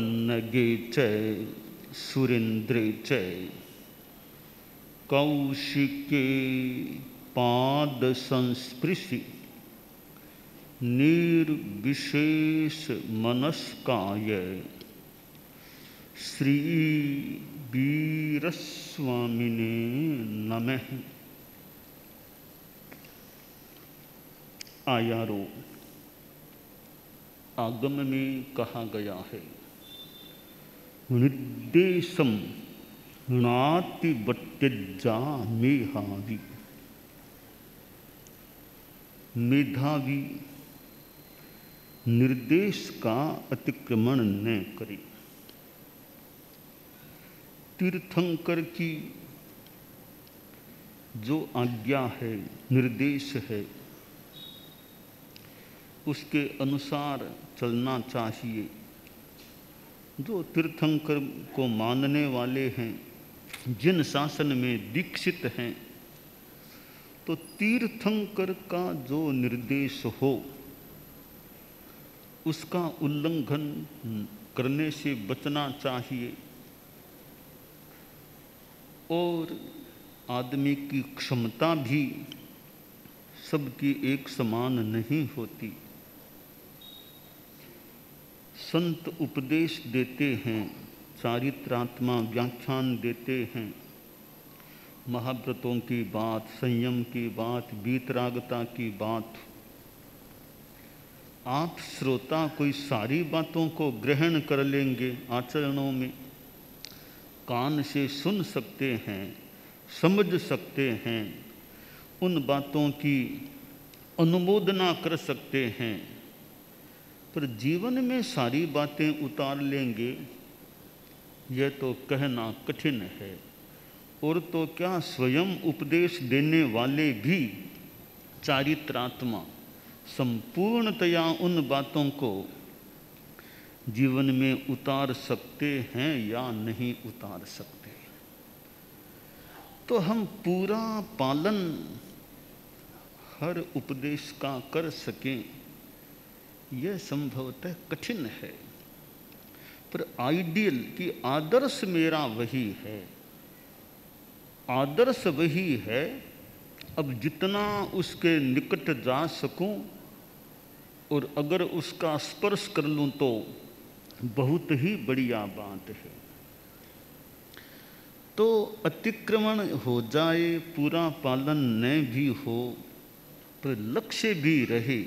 पन्नगे च सुरेन्द्रे च कौशिके पाद संस्पृशि निर्विशेष मनस्काय श्री वीरस्वामिने नमः। आयारो आगम में कहा गया है, निर्देशम नातिवत्यजा मेधावी। मेधावी निर्देश का अतिक्रमण न करे। तीर्थंकर की जो आज्ञा है, निर्देश है, उसके अनुसार चलना चाहिए। जो तीर्थंकर को मानने वाले हैं, जिन शासन में दीक्षित हैं, तो तीर्थंकर का जो निर्देश हो उसका उल्लंघन करने से बचना चाहिए। और आदमी की क्षमता भी सबकी एक समान नहीं होती। संत उपदेश देते हैं, चारित्रात्मा व्याख्यान देते हैं, महाव्रतों की बात, संयम की बात, वीतरागता की बात। आप श्रोता कोई सारी बातों को ग्रहण कर लेंगे, आचरणों में कान से सुन सकते हैं, समझ सकते हैं, उन बातों की अनुमोदना कर सकते हैं, पर जीवन में सारी बातें उतार लेंगे, यह तो कहना कठिन है। और तो क्या, स्वयं उपदेश देने वाले भी चारित्रात्मा संपूर्णतया उन बातों को जीवन में उतार सकते हैं या नहीं उतार सकते। तो हम पूरा पालन हर उपदेश का कर सकें, यह संभवतः कठिन है। पर आइडियल कि आदर्श मेरा वही है, आदर्श वही है। अब जितना उसके निकट जा सकूं और अगर उसका स्पर्श कर लूं तो बहुत ही बढ़िया बात है। तो अतिक्रमण हो जाए, पूरा पालन न भी हो, पर लक्ष्य भी रहे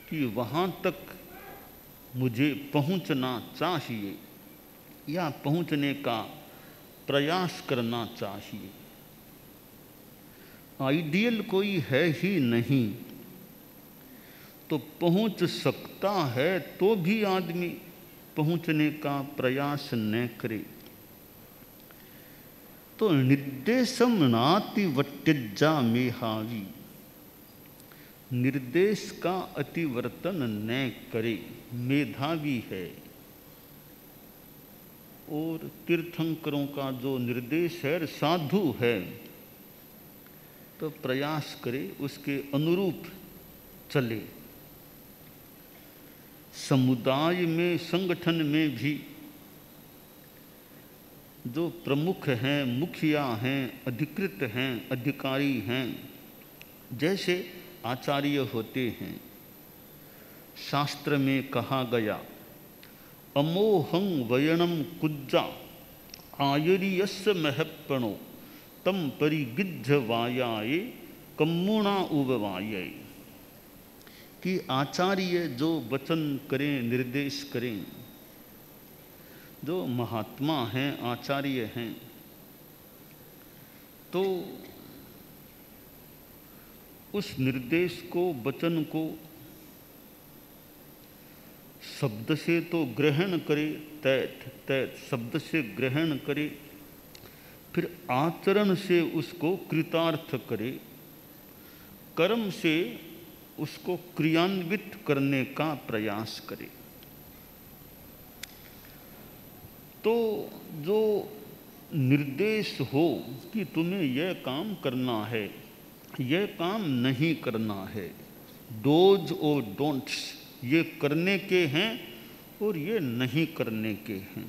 कि वहाँ तक मुझे पहुँचना चाहिए या पहुँचने का प्रयास करना चाहिए। आइडियल कोई है ही नहीं, तो पहुँच सकता है तो भी आदमी पहुँचने का प्रयास न करे। तो निर्देशम नातिवत्यजा मेधावी, निर्देश का अतिवर्तन न करे, मेधावी है। और तीर्थंकरों का जो निर्देश है, साधु है, तो प्रयास करे उसके अनुरूप चले। समुदाय में, संगठन में भी जो प्रमुख हैं, मुखिया हैं, अधिकृत हैं, अधिकारी हैं, जैसे आचार्य होते हैं, शास्त्र में कहा गया, अमोहं वयणम कुज्जा आयरियस्य महपणो तम परिगिद्ध वायाये कम्मुणा उबवाये। कि आचार्य जो वचन करें, निर्देश करें, जो महात्मा हैं, आचार्य हैं, तो उस निर्देश को, वचन को शब्द से तो ग्रहण करे, तैत तैत शब्द से ग्रहण करे, फिर आचरण से उसको कृतार्थ करे, कर्म से उसको क्रियान्वित करने का प्रयास करे। तो जो निर्देश हो कि तुम्हें यह काम करना है, यह काम नहीं करना है, डोज और डोंट्स ये करने के हैं और ये नहीं करने के हैं।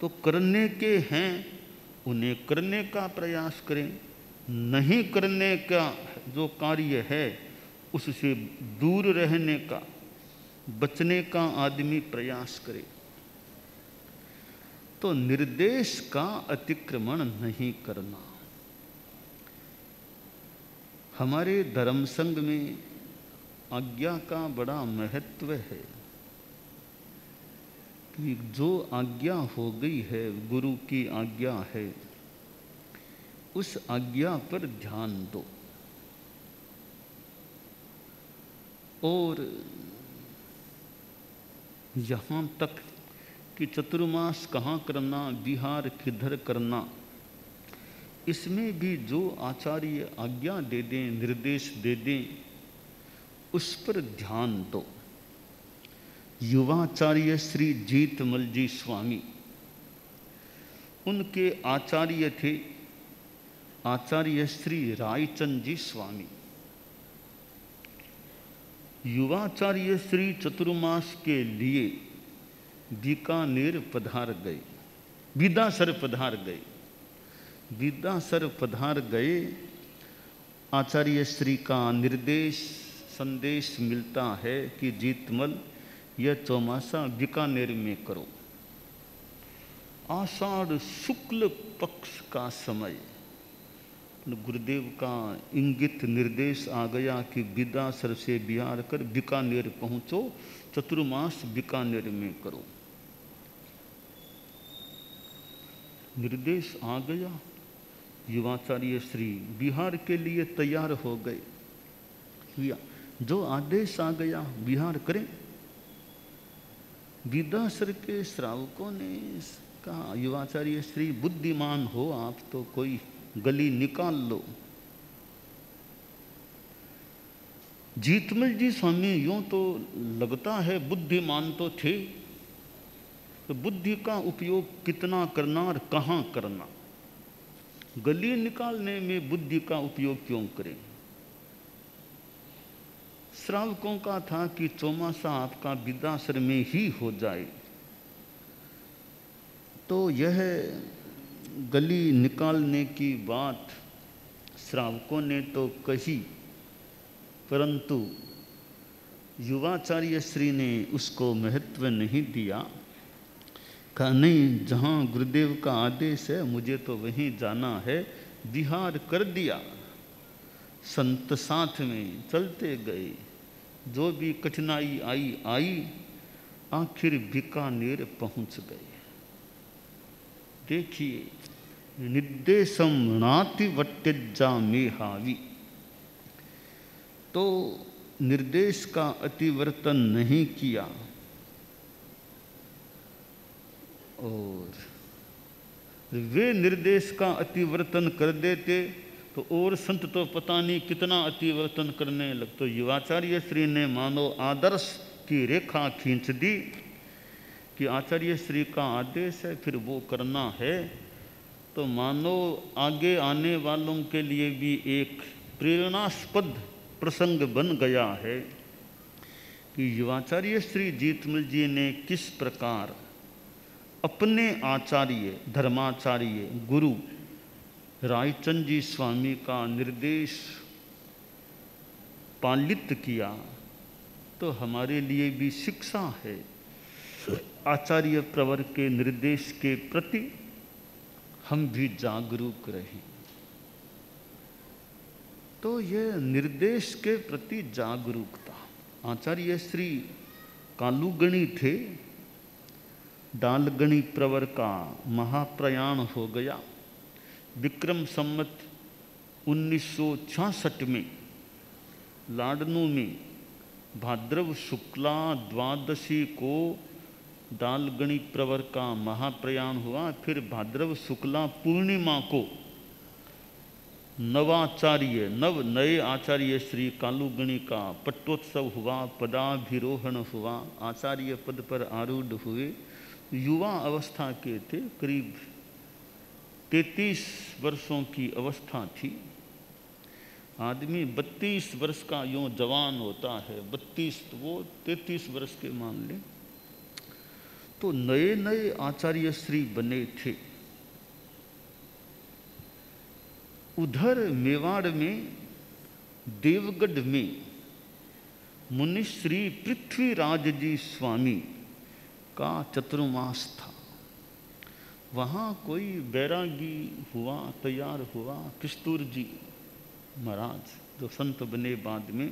तो करने के हैं उन्हें करने का प्रयास करें, नहीं करने का जो कार्य है उससे दूर रहने का, बचने का आदमी प्रयास करे। तो निर्देश का अतिक्रमण नहीं करना। हमारे धर्म संघ में आज्ञा का बड़ा महत्व है कि जो आज्ञा हो गई है, गुरु की आज्ञा है, उस आज्ञा पर ध्यान दो। और यहाँ तक कि चतुर्मास कहाँ करना, विहार किधर करना, इसमें भी जो आचार्य आज्ञा दे दें, निर्देश दे दें, उस पर ध्यान दो। युवाचार्य श्री जीतमल जी स्वामी, उनके आचार्य थे आचार्य श्री रायचंद जी स्वामी। युवाचार्य श्री चतुर्मास के लिए बीकानेर पधार गए, विदासर पधार गए। विदासर पधार गए, आचार्य श्री का निर्देश संदेश मिलता है कि जीतमल यह चौमासा बीकानेर में करो। आषाढ़ शुक्ल पक्ष का समय, गुरुदेव का इंगित निर्देश आ गया कि विदासर से बिहार कर बीकानेर पहुँचो, चतुर्मास बीकानेर में करो। निर्देश आ गया, युवाचार्य श्री बिहार के लिए तैयार हो गए। जो आदेश आ गया बिहार करें। विदासर के श्रावकों ने कहा, युवाचार्य श्री बुद्धिमान हो आप, तो कोई गली निकाल लो। जीतमल जी स्वामी यूं तो लगता है बुद्धिमान तो थे, तो बुद्धि का उपयोग कितना करना और कहाँ करना, गली निकालने में बुद्धि का उपयोग क्यों करें। श्रावकों का था कि चौमासा आपका विदासर में ही हो जाए। तो यह गली निकालने की बात श्रावकों ने तो कही, परंतु युवाचार्य श्री ने उसको महत्व नहीं दिया। कहा नहीं, जहाँ गुरुदेव का आदेश है मुझे तो वहीं जाना है। विहार कर दिया, संत साथ में चलते गए, जो भी कठिनाई आई आई, आखिर बीकानेर पहुंच गए। देखिए, निर्देशम नाति वट्यजा में हावी, तो निर्देश का अतिवर्तन नहीं किया। और वे निर्देश का अतिवर्तन कर देते तो और संत तो पता नहीं कितना अतिवर्तन करने लग। तो युवाचार्य श्री ने मानो आदर्श की रेखा खींच दी कि आचार्य श्री का आदेश है, फिर वो करना है। तो मानो आगे आने वालों के लिए भी एक प्रेरणास्पद प्रसंग बन गया है कि युवाचार्य श्री जीतमल जी ने किस प्रकार अपने आचार्य, धर्माचार्य, गुरु रायचंद जी स्वामी का निर्देश पालित किया। तो हमारे लिए भी शिक्षा है, आचार्य प्रवर के निर्देश के प्रति हम भी जागरूक रहें। तो यह निर्देश के प्रति जागरूकता। आचार्य श्री कालूगणी थे, डालगणी प्रवर का महाप्रयाण हो गया। विक्रम संवत 1966 में लाडनू में भाद्रव शुक्ला द्वादशी को डालगणी प्रवर का महाप्रयाण हुआ। फिर भाद्रव शुक्ला पूर्णिमा को नए आचार्य श्री कालूगणी का पट्टोत्सव हुआ, पदाभिरोहण हुआ, आचार्य पद पर आरूढ़ हुए। युवा अवस्था के थे, करीब 33 वर्षों की अवस्था थी। आदमी 32 वर्ष का यूँ जवान होता है, 32 तो वो 33 वर्ष के मान लें। तो नए नए आचार्य श्री बने थे। उधर मेवाड़ में देवगढ़ में मुनि श्री पृथ्वीराज जी स्वामी का चतुर्मास था। वहाँ कोई बैरागी हुआ, तैयार हुआ, किस्तूर जी महाराज जो संत बने बाद में,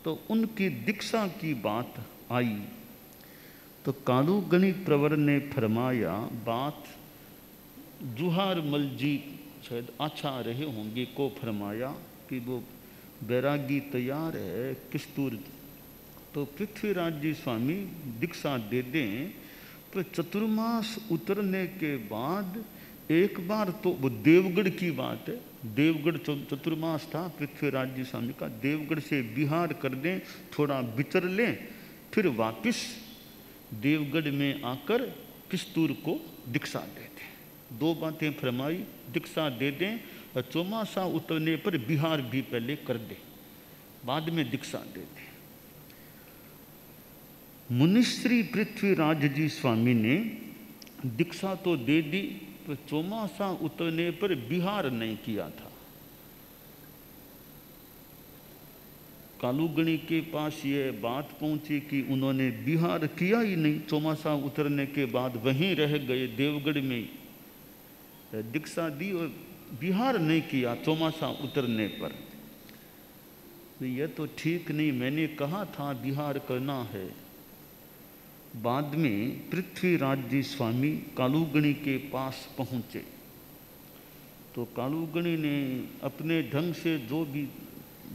तो उनकी दीक्षा की बात आई तो कालूगणी प्रवर ने फरमाया, बात जुहार मल जी शायद अच्छा रहे होंगे को फरमाया कि वो बैरागी तैयार है किस्तूर, तो पृथ्वीराज जी स्वामी दीक्षा दे दें। तो चतुर्मास उतरने के बाद एक बार तो वो देवगढ़ की बात है, देवगढ़ चतुर्मास था पृथ्वीराज जी स्वामी का, देवगढ़ से बिहार कर दें, थोड़ा विचर लें, फिर वापस देवगढ़ में आकर किस्तूर को दीक्षा दे दें। दो बातें फरमाई, दीक्षा दे दें और चौमासा उतरने पर बिहार भी पहले कर दें, बाद में दीक्षा दे दें। मुनिश्री पृथ्वीराज जी स्वामी ने दीक्षा तो दे दी, तो चौमासा उतरने पर बिहार नहीं किया था। कालूगणी के पास ये बात पहुंची कि उन्होंने बिहार किया ही नहीं, चौमासा उतरने के बाद वहीं रह गए, देवगढ़ में दीक्षा दी और बिहार नहीं किया चौमासा उतरने पर। तो यह तो ठीक नहीं, मैंने कहा था बिहार करना है। बाद में पृथ्वीराज जी स्वामी कालूगणी के पास पहुँचे तो कालूगणी ने अपने ढंग से जो भी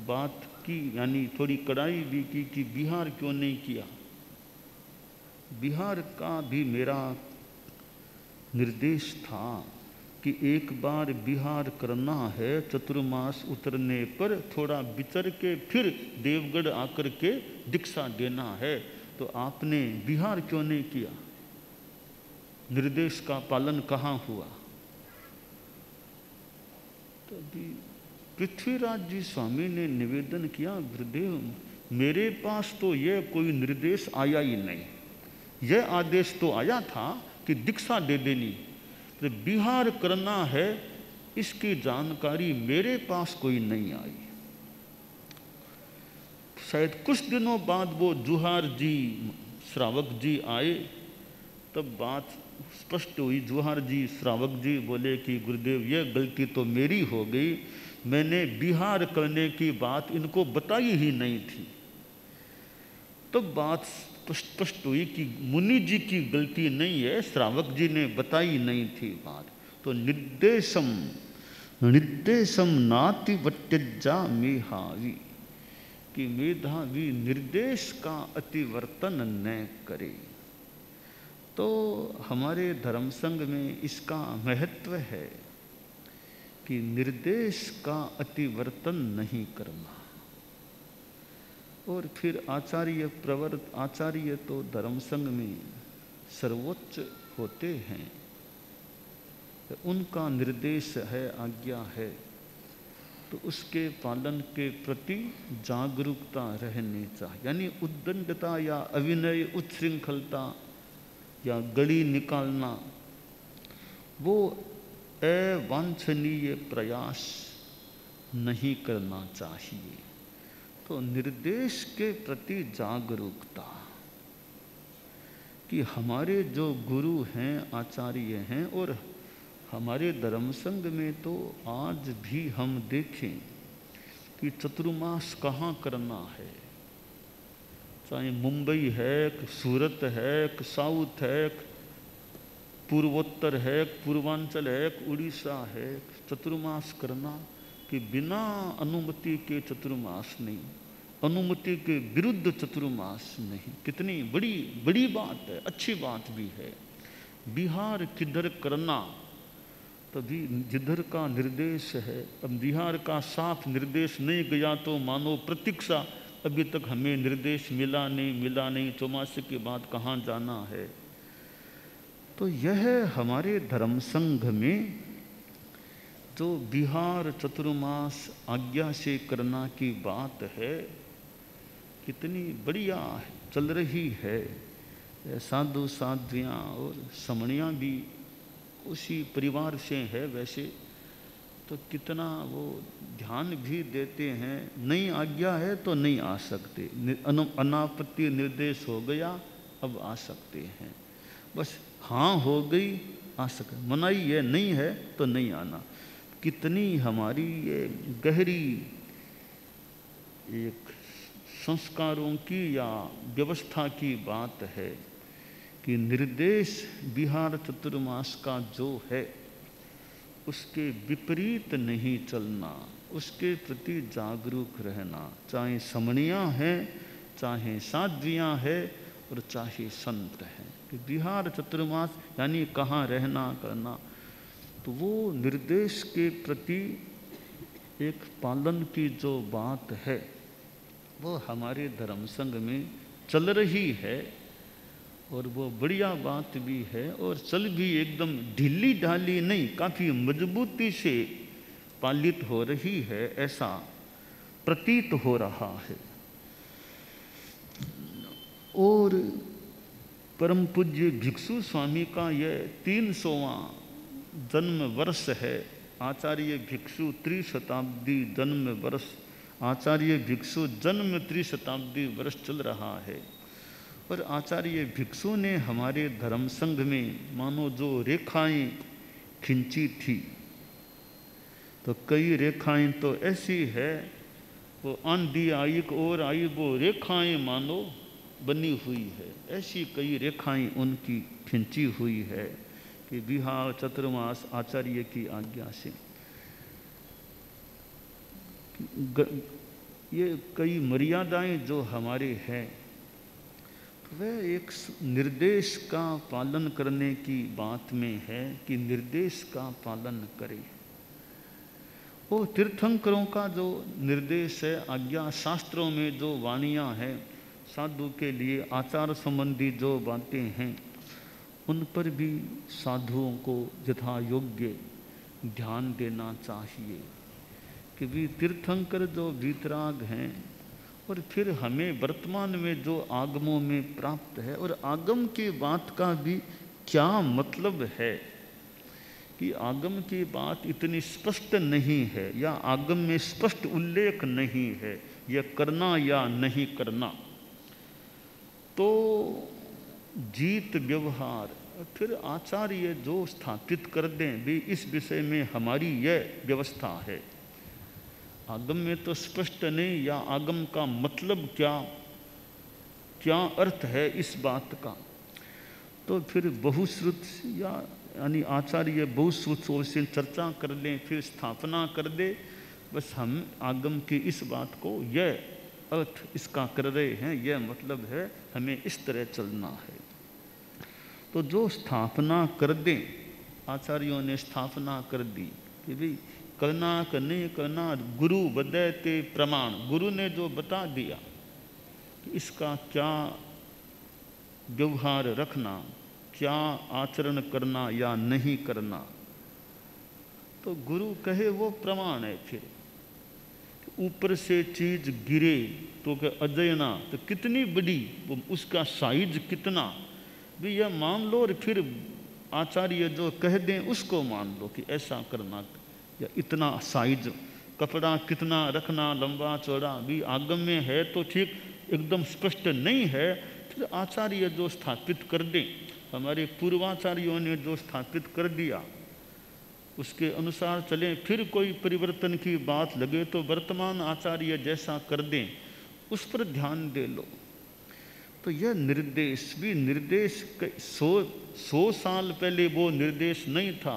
बात की, यानी थोड़ी कड़ाई भी की कि बिहार क्यों नहीं किया। बिहार का भी मेरा निर्देश था कि एक बार बिहार करना है, चतुर्मास उतरने पर थोड़ा विचर के फिर देवगढ़ आकर के दीक्षा देना है, तो आपने बिहार क्यों नहीं किया, निर्देश का पालन कहाँ हुआ। तो अभी पृथ्वीराज जी स्वामी ने निवेदन किया, गुरुदेव मेरे पास तो यह कोई निर्देश आया ही नहीं, यह आदेश तो आया था कि दीक्षा दे देनी, तो बिहार करना है इसकी जानकारी मेरे पास कोई नहीं आई। शायद कुछ दिनों बाद वो जुहार जी श्रावक जी आए, तब बात स्पष्ट हुई। जुहार जी श्रावक जी बोले कि गुरुदेव यह गलती तो मेरी हो गई, मैंने बिहार करने की बात इनको बताई ही नहीं थी। तब बात स्पष्ट हुई कि मुनि जी की गलती नहीं है, श्रावक जी ने बताई नहीं थी बात। तो निर्देशम निर्देशम नाति वत्यजा मेहावी, कि मेधावी निर्देश का अतिवर्तन न करे। तो हमारे धर्म संघ में इसका महत्व है कि निर्देश का अतिवर्तन नहीं करना। और फिर आचार्य प्रवर, आचार्य तो धर्म संघ में सर्वोच्च होते हैं, उनका निर्देश है, आज्ञा है, तो उसके पालन के प्रति जागरूकता रहनी चाहिए। यानी उद्दंडता या अविनय, उच्छृंखलता या गड़ी निकालना, वो अवांछनीय प्रयास नहीं करना चाहिए। तो निर्देश के प्रति जागरूकता कि हमारे जो गुरु हैं, आचार्य हैं, और हमारे धर्म संघ में तो आज भी हम देखें कि चतुर्मास कहाँ करना है, चाहे मुंबई है, सूरत है, साउथ है, पूर्वोत्तर है, पूर्वांचल है, उड़ीसा है, चतुर्मास करना कि बिना अनुमति के चतुर्मास नहीं, अनुमति के विरुद्ध चतुर्मास नहीं। कितनी बड़ी बड़ी बात है, अच्छी बात भी है। बिहार किधर करना, तभी जिधर का निर्देश है। अब बिहार का साफ निर्देश नहीं गया तो मानो प्रतीक्षा, अभी तक हमें निर्देश मिला नहीं, चौमासे के बाद कहाँ जाना है। तो यह हमारे धर्म संघ में जो बिहार चतुर्मास आज्ञा से करना की बात है, कितनी बढ़िया चल रही है। साधु साध्वियाँ और समणियाँ भी उसी परिवार से है वैसे, तो कितना वो ध्यान भी देते हैं। नहीं आज्ञा है तो नहीं आ सकते, अनापत्ति निर्देश हो गया अब आ सकते हैं, बस हाँ हो गई आ सकते, मनाही है नहीं है तो नहीं आना। कितनी हमारी ये गहरी एक संस्कारों की या व्यवस्था की बात है कि निर्देश विहार चतुर्मास का जो है उसके विपरीत नहीं चलना, उसके प्रति जागरूक रहना, चाहे समणियाँ हैं, चाहे साध्वियाँ हैं और चाहे संत हैं। कि विहार चतुर्मास यानी कहाँ रहना करना, तो वो निर्देश के प्रति एक पालन की जो बात है वो हमारे धर्म संघ में चल रही है और वो बढ़िया बात भी है और चल भी एकदम ढीली ढाली नहीं, काफ़ी मजबूती से पालित हो रही है, ऐसा प्रतीत हो रहा है। और परम पूज्य भिक्षु स्वामी का यह 300वां जन्म वर्ष है। आचार्य भिक्षु त्रिशताब्दी जन्म वर्ष, आचार्य भिक्षु जन्म त्रिशताब्दी वर्ष चल रहा है। और आचार्य भिक्षु ने हमारे धर्म संघ में मानो जो रेखाएं खींची थी, तो कई रेखाएं तो ऐसी है वो आंधी आई और आई, वो रेखाएं मानो बनी हुई है, ऐसी कई रेखाएं उनकी खींची हुई है कि विहार चतुर्मास आचार्य की आज्ञा से ये कई मर्यादाएं जो हमारे हैं वह एक निर्देश का पालन करने की बात में है कि निर्देश का पालन करें। वो तीर्थंकरों का जो निर्देश है, आज्ञा शास्त्रों में जो वाणियाँ हैं, साधु के लिए आचार संबंधी जो बातें हैं, उन पर भी साधुओं को यथा योग्य ध्यान देना चाहिए कि भी तीर्थंकर जो वीतराग हैं और फिर हमें वर्तमान में जो आगमों में प्राप्त है, और आगम की बात का भी क्या मतलब है कि आगम की बात इतनी स्पष्ट नहीं है या आगम में स्पष्ट उल्लेख नहीं है यह करना या नहीं करना, तो जीत व्यवहार फिर आचार्य जो स्थापित कर दें भी इस विषय में हमारी यह व्यवस्था है। आगम में तो स्पष्ट नहीं, या आगम का मतलब क्या क्या अर्थ है इस बात का, तो फिर बहुश्रुत यानी आचार्य बहुश्रुत से चर्चा कर लें, फिर स्थापना कर दे, बस हम आगम की इस बात को यह अर्थ इसका कर रहे हैं, यह मतलब है, हमें इस तरह चलना है। तो जो स्थापना कर दें, आचार्यों ने स्थापना कर दी कि भाई करना कि नहीं करना, गुरु बदयते प्रमाण, गुरु ने जो बता दिया कि इसका क्या व्यवहार रखना, क्या आचरण करना या नहीं करना, तो गुरु कहे वो प्रमाण है। फिर ऊपर से चीज गिरे तो क्या अजयना, तो कितनी बड़ी वो उसका साइज कितना भी यह मान लो, और फिर आचार्य जो कह दें उसको मान लो कि ऐसा करना, या इतना साइज कपड़ा कितना रखना, लंबा चौड़ा भी आगम में है तो ठीक एकदम स्पष्ट नहीं है, फिर आचार्य जो स्थापित कर दें, हमारे पूर्वाचार्यों ने जो स्थापित कर दिया उसके अनुसार चलें। फिर कोई परिवर्तन की बात लगे तो वर्तमान आचार्य जैसा कर दें उस पर ध्यान दे लो। तो यह निर्देश भी निर्देश 100 साल पहले वो निर्देश नहीं था,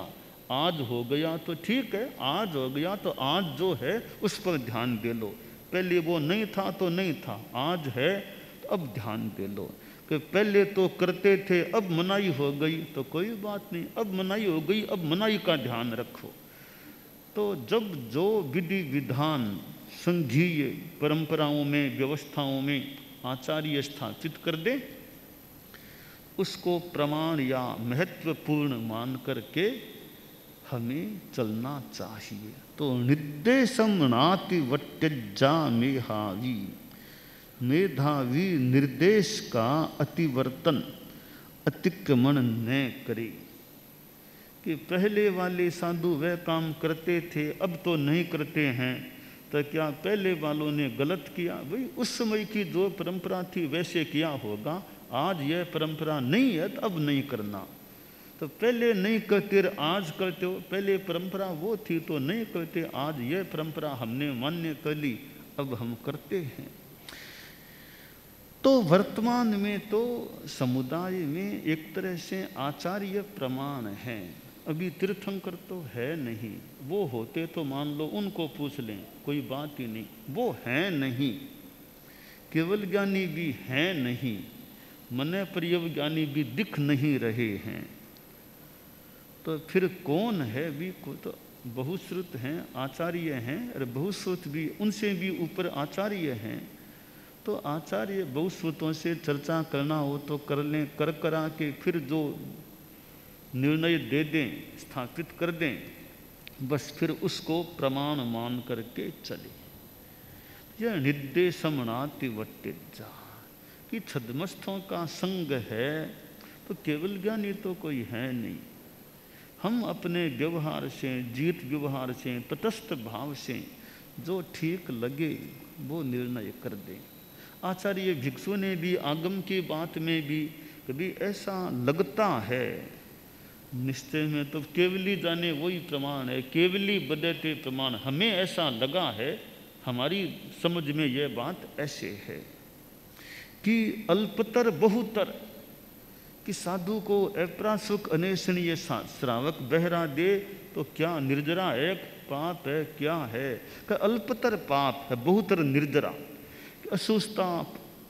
आज हो गया तो ठीक है, आज हो गया तो आज जो है उस पर ध्यान दे लो। पहले वो नहीं था तो नहीं था, आज है तो अब ध्यान दे लो। कि पहले तो करते थे अब मनाही हो गई तो कोई बात नहीं, अब मनाही हो गई अब मनाही का ध्यान रखो। तो जब जो विधि विधान संघीय परंपराओं में व्यवस्थाओं में आचार्य स्थापित कर दे, उसको प्रमाण या महत्वपूर्ण मान करके हमें चलना चाहिए। तो निर्देशम नाति वत्यज्जा मेधावी, मेधावी निर्देश का अतिवर्तन अतिक्रमण न करे। कि पहले वाले साधु वह काम करते थे, अब तो नहीं करते हैं, तो क्या पहले वालों ने गलत किया? भाई उस समय की जो परंपरा थी वैसे किया होगा, आज यह परंपरा नहीं है तो अब नहीं करना। तो पहले नहीं करते आज करते हो, पहले परंपरा वो थी तो नहीं करते, आज यह परंपरा हमने मान्य कर ली, अब हम करते हैं। तो वर्तमान में तो समुदाय में एक तरह से आचार्य प्रमाण है, अभी तीर्थंकर तो है नहीं। वो होते तो मान लो उनको पूछ लें, कोई बात ही नहीं, वो है नहीं। केवल ज्ञानी भी है नहीं, मन पर्यव ज्ञानी भी दिख नहीं रहे हैं, तो फिर कौन है? भी को तो बहुश्रुत हैं, आचार्य हैं, और बहुश्रुत भी उनसे भी ऊपर आचार्य हैं। तो आचार्य बहुश्रुतों से चर्चा करना हो तो कर लें, कर करा के फिर जो निर्णय दे दें, स्थापित कर दें, बस फिर उसको प्रमाण मान करके चले। यह निर्देशमणाति वट्टिजा कि छद्मस्थों का संग है, तो केवल ज्ञानी तो कोई है नहीं। हम अपने व्यवहार से, जीत व्यवहार से, तटस्थ भाव से जो ठीक लगे वो निर्णय कर दें। आचार्य भिक्षु ने भी आगम की बात में भी कभी ऐसा लगता है, निश्चय में तो केवली जाने वही प्रमाण है, केवली बदते प्रमाण, हमें ऐसा लगा है, हमारी समझ में यह बात ऐसे है कि अल्पतर बहुतर, कि साधु को अप्रासुक अनेशनीय श्रावक बहरा दे तो क्या निर्जरा एक पाप है? क्या है? कि अल्पतर पाप है, बहुतर निर्जरा। असुस्ता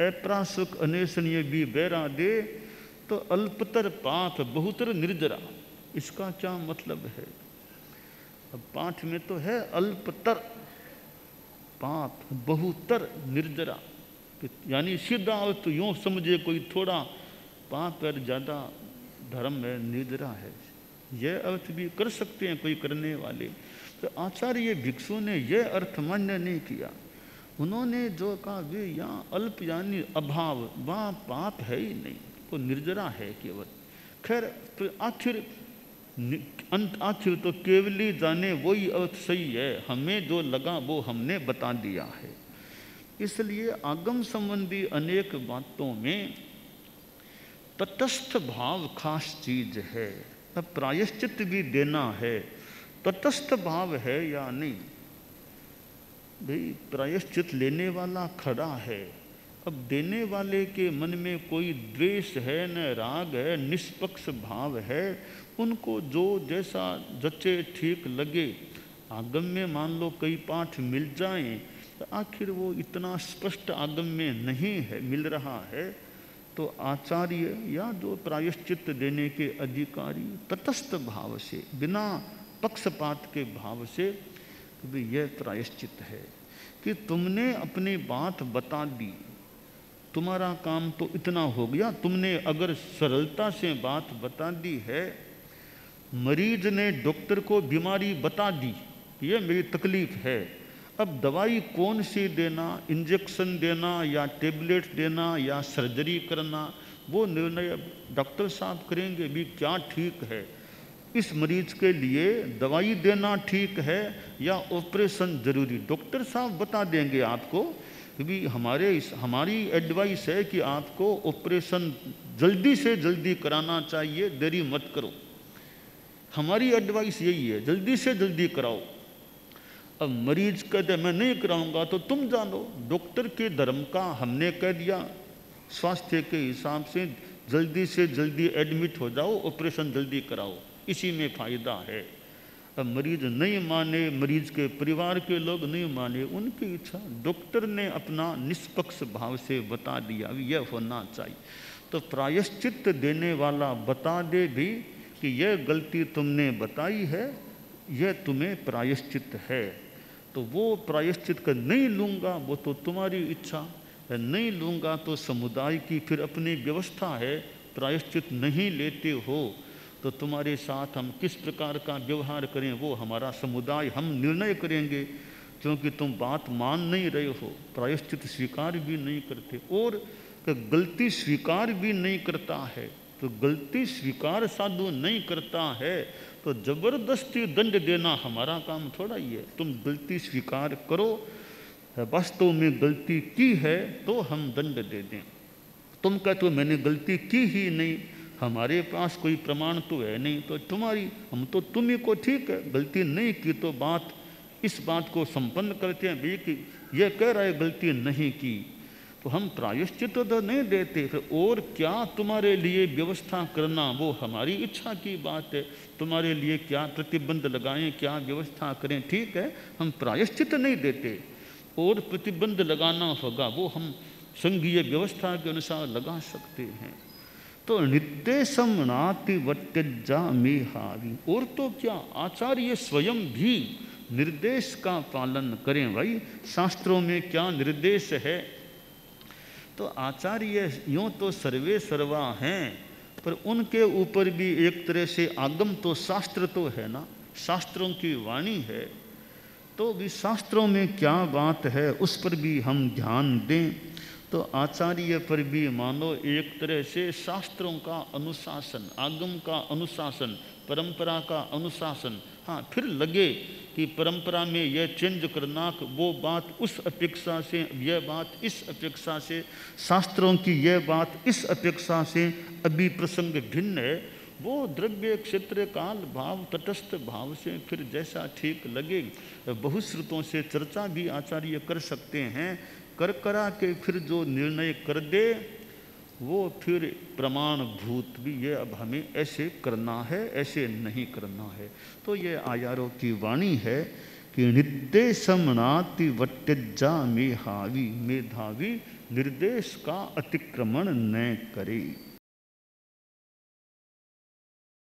अप्रासुक अनेशनीय भी बहरा दे तो अल्पतर पाप, बहुतर निर्जरा। इसका क्या मतलब है? अब पाठ में तो है अल्पतर पाप, बहुतर निर्जरा, यानी सीधा तो यूँ समझे कोई थोड़ा पाप और ज़्यादा धर्म है, निर्जरा है, यह अर्थ भी कर सकते हैं कोई करने वाले। तो आचार्य भिक्षु ने यह अर्थ मान्य नहीं किया। उन्होंने जो कहा वे यहाँ अल्प यानी अभाव, वहाँ पाप है ही नहीं, वो निर्जरा है केवल। खैर तो आखिर तो केवली जाने वही अर्थ सही है, हमें जो लगा वो हमने बता दिया है। इसलिए आगम संबंधी अनेक बातों में तटस्थ भाव खास चीज है। अब प्रायश्चित भी देना है, तटस्थ भाव है या नहीं? भाई प्रायश्चित लेने वाला खड़ा है, अब देने वाले के मन में कोई द्वेष है न राग है, निष्पक्ष भाव है, उनको जो जैसा जचे ठीक लगे। आगम में मान लो कई पाठ मिल जाएं तो आखिर वो इतना स्पष्ट आगम में नहीं है, मिल रहा है, तो आचार्य या जो प्रायश्चित देने के अधिकारी तटस्थ भाव से, बिना पक्षपात के भाव से कि यह प्रायश्चित है कि तुमने अपनी बात बता दी, तुम्हारा काम तो इतना हो गया। तुमने अगर सरलता से बात बता दी है, मरीज ने डॉक्टर को बीमारी बता दी, ये मेरी तकलीफ है, अब दवाई कौन सी देना, इंजेक्शन देना या टेबलेट देना या सर्जरी करना, वो निर्णय डॉक्टर साहब करेंगे भी क्या ठीक है। इस मरीज के लिए दवाई देना ठीक है या ऑपरेशन जरूरी, डॉक्टर साहब बता देंगे आपको कि भी हमारी एडवाइस है कि आपको ऑपरेशन जल्दी से जल्दी कराना चाहिए, देरी मत करो, हमारी एडवाइस यही है, जल्दी से जल्दी कराओ। अब मरीज कहते मैं नहीं कराऊंगा, तो तुम जानो, डॉक्टर के धर्म का हमने कह दिया, स्वास्थ्य के हिसाब से जल्दी एडमिट हो जाओ, ऑपरेशन जल्दी कराओ, इसी में फायदा है। अब मरीज नहीं माने, मरीज के परिवार के लोग नहीं माने, उनकी इच्छा, डॉक्टर ने अपना निष्पक्ष भाव से बता दिया यह होना चाहिए। तो प्रायश्चित देने वाला बता दे भी कि यह गलती तुमने बताई है, यह तुम्हें प्रायश्चित है, तो वो प्रायश्चित का नहीं लूँगा वो तो तुम्हारी इच्छा है, नहीं लूँगा तो समुदाय की फिर अपनी व्यवस्था है, प्रायश्चित नहीं लेते हो तो तुम्हारे साथ हम किस प्रकार का व्यवहार करें वो हमारा समुदाय हम निर्णय करेंगे, क्योंकि तुम बात मान नहीं रहे हो, प्रायश्चित स्वीकार भी नहीं करते और गलती स्वीकार भी नहीं करता है, तो गलती स्वीकार साधु नहीं करता है तो जबरदस्ती दंड देना हमारा काम थोड़ा ही है। तुम गलती स्वीकार करो, वास्तव में गलती की है तो हम दंड दे दें। तुम कहते हो मैंने गलती की ही नहीं, हमारे पास कोई प्रमाण तो है नहीं, तो तुम्हारी हम तो तुम्ही को ठीक है गलती नहीं की तो बात इस बात को संपन्न करते हैं भी कि यह कह रहा है गलती नहीं की, तो हम प्रायश्चित तो नहीं देते। फिर और क्या तुम्हारे लिए व्यवस्था करना वो हमारी इच्छा की बात है, तुम्हारे लिए क्या प्रतिबंध लगाएं, क्या व्यवस्था करें, ठीक है हम प्रायश्चित नहीं देते। और प्रतिबंध लगाना होगा वो हम संघीय व्यवस्था के अनुसार लगा सकते हैं। तो निर्देशम नाति वत्यजा में हावी, और तो क्या आचार्य स्वयं भी निर्देश का पालन करें। भाई शास्त्रों में क्या निर्देश है, तो आचार्य यूँ तो सर्वे सर्वा हैं पर उनके ऊपर भी एक तरह से आगम तो शास्त्र तो है ना, शास्त्रों की वाणी है, तो भी शास्त्रों में क्या बात है उस पर भी हम ध्यान दें। तो आचार्य पर भी मानो एक तरह से शास्त्रों का अनुशासन, आगम का अनुशासन, परंपरा का अनुशासन। हाँ फिर लगे कि परंपरा में यह चेंज करना, वो बात उस अपेक्षा से, यह बात इस अपेक्षा से, शास्त्रों की यह बात इस अपेक्षा से अभी प्रसंग भिन्न है, वो द्रव्य क्षेत्र काल भाव तटस्थ भाव से फिर जैसा ठीक लगे बहुश्रुतों से चर्चा भी आचार्य कर सकते हैं। कर करा के फिर जो निर्णय कर दे वो फिर प्रमाण भूत भी, ये अब हमें ऐसे करना है ऐसे नहीं करना है। तो ये आयारों की वाणी है कि निर्देशमनाति वत्यजा मेधावी, मेधावी निर्देश का अतिक्रमण न करे।